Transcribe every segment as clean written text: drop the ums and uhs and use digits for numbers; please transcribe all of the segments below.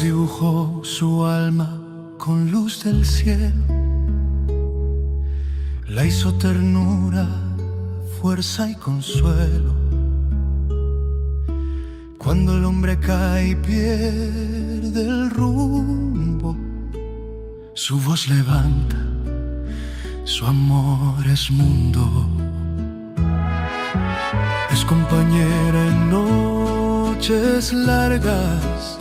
dibujó su alma con luz del cielo, la hizo ternura, fuerza y consuelo. Cuando el hombre cae y pierde el rumbo, su voz levanta, su amor es mundo. Es compañera en noches largas,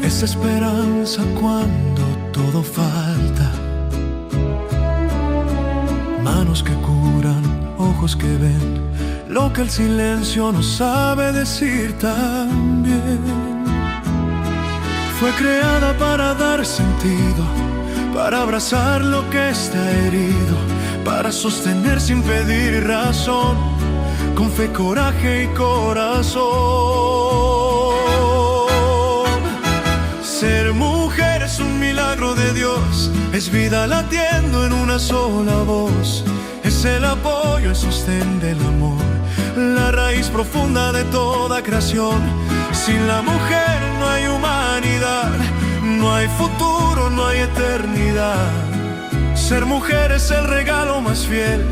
es esperanza cuando todo falta. Manos que curan, ojos que ven lo que el silencio no sabe decir tan bien. Fue creada para dar sentido, para abrazar lo que está herido, para sostener sin pedir razón, con fe, coraje y corazón. Ser mujer es un milagro de Dios, es vida latiendo en una sola voz. Es el apoyo, el sostén del amor, la raíz profunda de toda creación. Sin la mujer no hay humanidad, no hay futuro, no hay eternidad. Ser mujer es el regalo más fiel,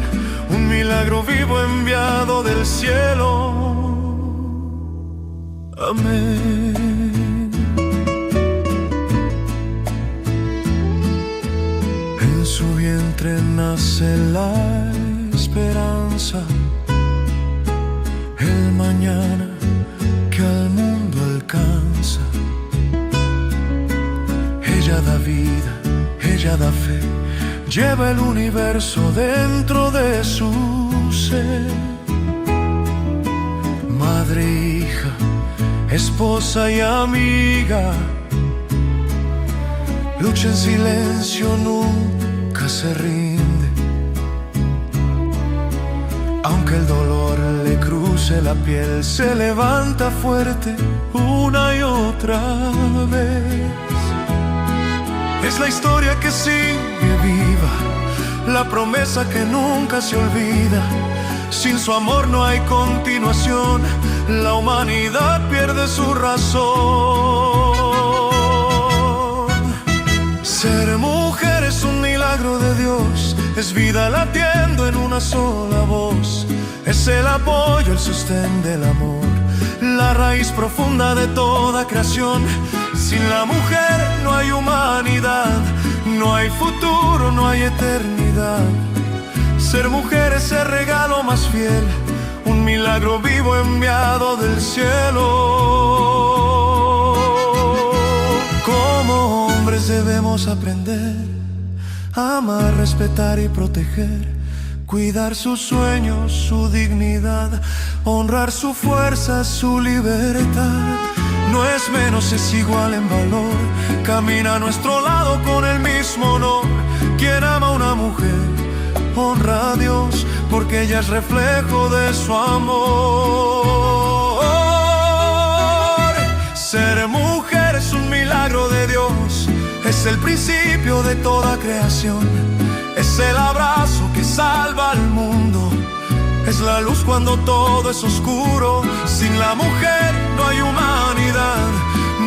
un milagro vivo enviado del cielo. Amén. En su vientre nace la esperanza, el mañana que al mundo alcanza. Ella da vida, ella da fe, lleva el universo dentro de su ser. Madre, hija, esposa y amiga, lucha en silencio, nunca se rinde. Aunque el dolor le cruce la piel, se levanta fuerte una y otra vez. Es la historia que sigue viva, la promesa que nunca se olvida. Sin su amor no hay continuación, la humanidad pierde su razón. Ser mujer es un milagro de Dios, es vida latiendo en una sola voz. Es el apoyo, el sostén del amor, la raíz profunda de toda creación. Sin la mujer no hay humanidad, no hay futuro, no hay eternidad. Ser mujer es el regalo más fiel, un milagro vivo enviado del cielo. Como hombres debemos aprender a amar, respetar y proteger, cuidar sus sueños, su dignidad, honrar su fuerza, su libertad. No es menos, es igual en valor, camina a nuestro lado con el mismo honor. Quien ama a una mujer honra a Dios, porque ella es reflejo de su amor. Ser mujer es un milagro de Dios, es el principio de toda creación. Es el abrazo que salva al mundo, es la luz cuando todo es oscuro. Sin la mujer no hay humanidad,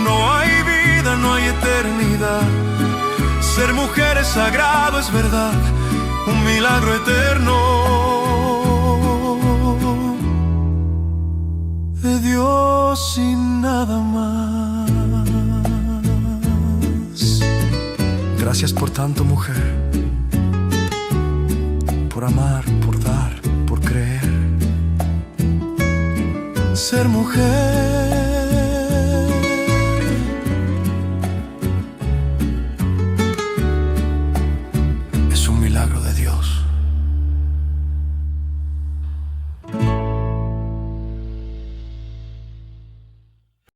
no hay vida, no hay eternidad. Ser mujer es sagrado, es verdad, un milagro eterno de Dios y nada más. Gracias por tanto, mujer, por amar, por dar, por creer. Ser mujer